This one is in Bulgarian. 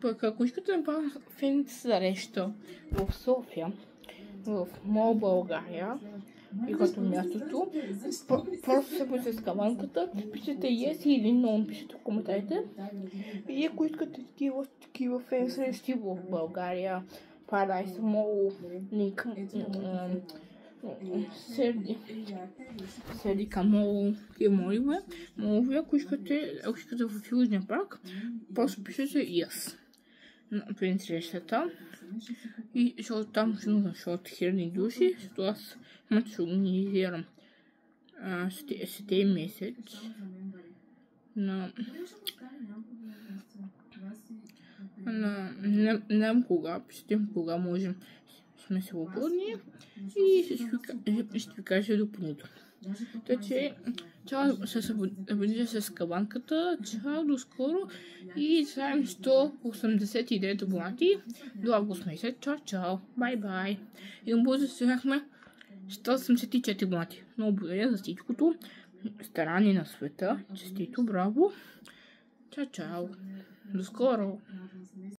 Пък ако искате да направим фен среща в София, в Мол България, и като мястото, просто се бъде с каманката, пишете yes или no, пишете в коментарите. И ако искате такива фен срещи в България, Paradise Mall, Линк, Селика Мол и молове, ако искате в Южния парк, просто пишете yes на фен срещата. И защото там ще нужда 1000 души, защото аз ще организирам сетей месец на кога, пишете кога можем сме свободни и ще ви кажа допълнително. Така че, чао, се събудите с каванката, чао, до скоро и знаем 189 абонати до август месец. Чао, бай. И на бързо стигнахме 184 абонати. Много благодаря за всичкото старание на света. Честито, браво. Чао, до скоро.